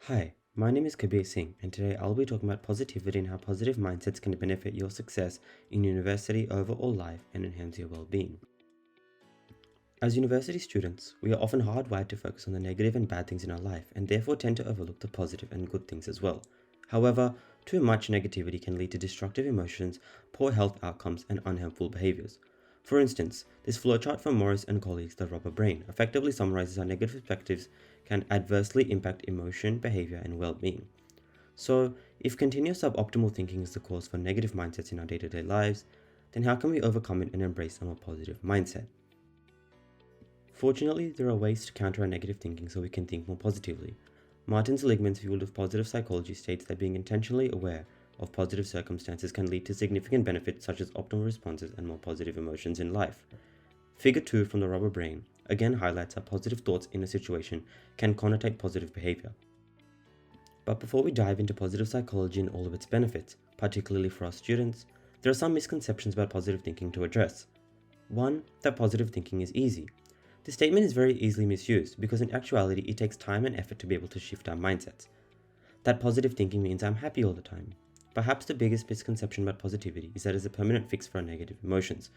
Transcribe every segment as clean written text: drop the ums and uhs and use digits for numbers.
Hi, my name is Kabir Singh, and today I'll be talking about positivity and how positive mindsets can benefit your success in university, overall life, and enhance your well-being. As university students, we are often hardwired to focus on the negative and bad things in our life, and therefore tend to overlook the positive and good things as well. However, too much negativity can lead to destructive emotions, poor health outcomes, and unhelpful behaviors. For instance, this flowchart from Morris and colleagues, The Rubber Brain, effectively summarizes how negative perspectives can adversely impact emotion, behavior, and well-being. So, if continuous suboptimal thinking is the cause for negative mindsets in our day-to-day lives, then how can we overcome it and embrace a more positive mindset? Fortunately, there are ways to counter our negative thinking so we can think more positively. Martin Seligman's field of positive psychology states that being intentionally aware of positive circumstances can lead to significant benefits such as optimal responses and more positive emotions in life. Figure 2 from The Rubber Brain again highlights how positive thoughts in a situation can connotate positive behavior. But before we dive into positive psychology and all of its benefits, particularly for our students, there are some misconceptions about positive thinking to address. One, that positive thinking is easy. This statement is very easily misused because in actuality it takes time and effort to be able to shift our mindsets. That positive thinking means I'm happy all the time. Perhaps the biggest misconception about positivity is that it's a permanent fix for our negative emotions.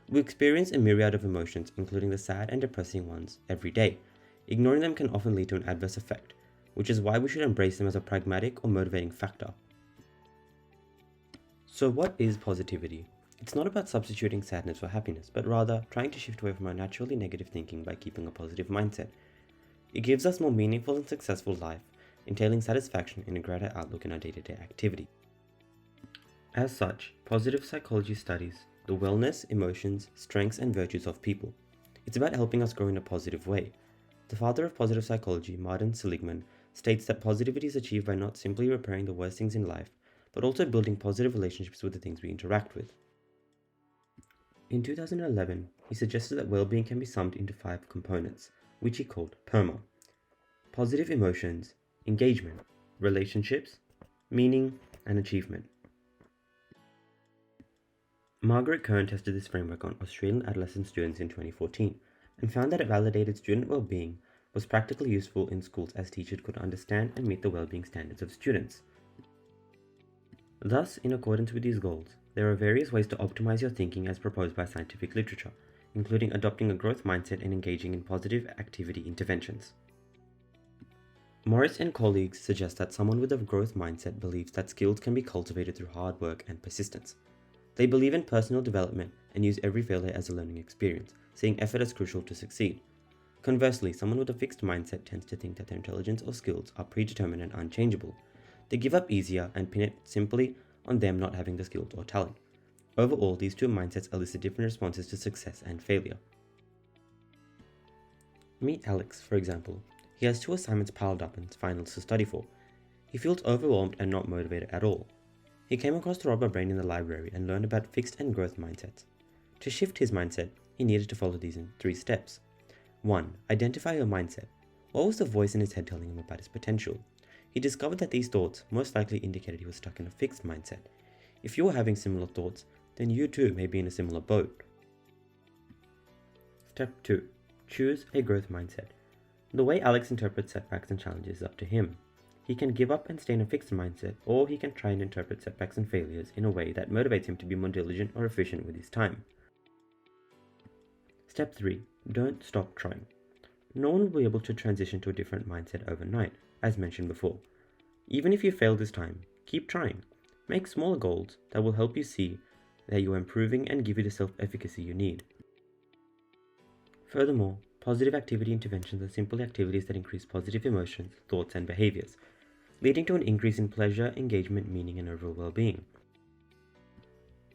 We experience a myriad of emotions, including the sad and depressing ones, every day. Ignoring them can often lead to an adverse effect, which is why we should embrace them as a pragmatic or motivating factor. So what is positivity? It's not about substituting sadness for happiness, but rather trying to shift away from our naturally negative thinking by keeping a positive mindset. It gives us more meaningful and successful life, entailing satisfaction and a greater outlook in our day-to-day activity. As such, positive psychology studies the wellness, emotions, strengths, and virtues of people. It's about helping us grow in a positive way. The father of positive psychology, Martin Seligman, states that positivity is achieved by not simply repairing the worst things in life, but also building positive relationships with the things we interact with. In 2011, he suggested that well-being can be summed into 5 components, which he called PERMA: positive emotions, engagement, relationships, meaning, and achievement. Margaret Kern tested this framework on Australian adolescent students in 2014 and found that it validated student well-being was practically useful in schools as teachers could understand and meet the well-being standards of students. Thus, in accordance with these goals, there are various ways to optimize your thinking as proposed by scientific literature, including adopting a growth mindset and engaging in positive activity interventions. Morris and colleagues suggest that someone with a growth mindset believes that skills can be cultivated through hard work and persistence. They believe in personal development and use every failure as a learning experience, seeing effort as crucial to succeed. Conversely, someone with a fixed mindset tends to think that their intelligence or skills are predetermined and unchangeable. They give up easier and pin it simply on them not having the skills or talent. Overall, these two mindsets elicit different responses to success and failure. Meet Alex, for example. He has 2 assignments piled up and finals to study for. He feels overwhelmed and not motivated at all. He came across the Rubber Brain in the library and learned about fixed and growth mindsets. To shift his mindset, he needed to follow these in 3 steps. 1. Identify your mindset. What was the voice in his head telling him about his potential? He discovered that these thoughts most likely indicated he was stuck in a fixed mindset. If you are having similar thoughts, then you too may be in a similar boat. Step 2. Choose a growth mindset. The way Alex interprets setbacks and challenges is up to him. He can give up and stay in a fixed mindset, or he can try and interpret setbacks and failures in a way that motivates him to be more diligent or efficient with his time. Step 3. Don't stop trying. No one will be able to transition to a different mindset overnight, as mentioned before. Even if you fail this time, keep trying. Make smaller goals that will help you see that you are improving and give you the self-efficacy you need. Furthermore, positive activity interventions are simple activities that increase positive emotions, thoughts, and behaviors, leading to an increase in pleasure, engagement, meaning, and overall well-being.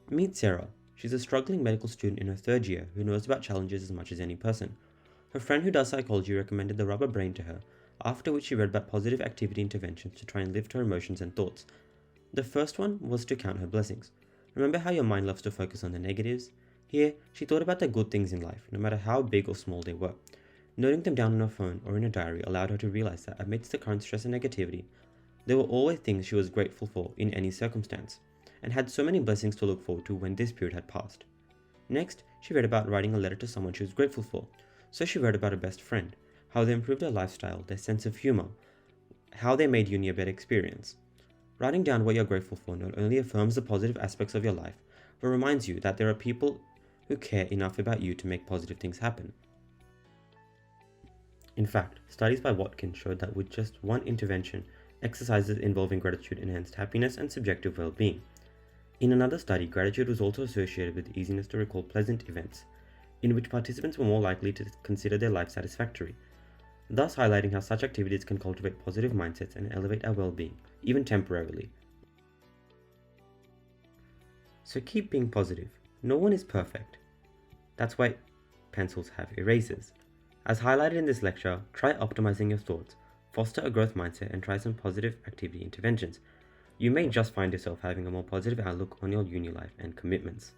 Meet Sarah. She's a struggling medical student in her 3rd year who knows about challenges as much as any person. Her friend who does psychology recommended the Rubber Brain to her, after which she read about positive activity interventions to try and lift her emotions and thoughts. The first one was to count her blessings. Remember how your mind loves to focus on the negatives? Here, she thought about the good things in life, no matter how big or small they were. Noting them down on her phone or in a diary allowed her to realize that amidst the current stress and negativity, there were always things she was grateful for in any circumstance, and had so many blessings to look forward to when this period had passed. Next, she read about writing a letter to someone she was grateful for. So she wrote about her best friend, how they improved her lifestyle, their sense of humor, how they made uni a better experience. Writing down what you're grateful for not only affirms the positive aspects of your life, but reminds you that there are people who care enough about you to make positive things happen. In fact, studies by Watkins showed that with just one intervention, exercises involving gratitude enhanced happiness and subjective well-being. In another study, gratitude was also associated with easiness to recall pleasant events, in which participants were more likely to consider their life satisfactory, thus highlighting how such activities can cultivate positive mindsets and elevate our well-being, even temporarily. So keep being positive. No one is perfect. That's why pencils have erasers. As highlighted in this lecture, try optimizing your thoughts, foster a growth mindset, and try some positive activity interventions. You may just find yourself having a more positive outlook on your uni life and commitments.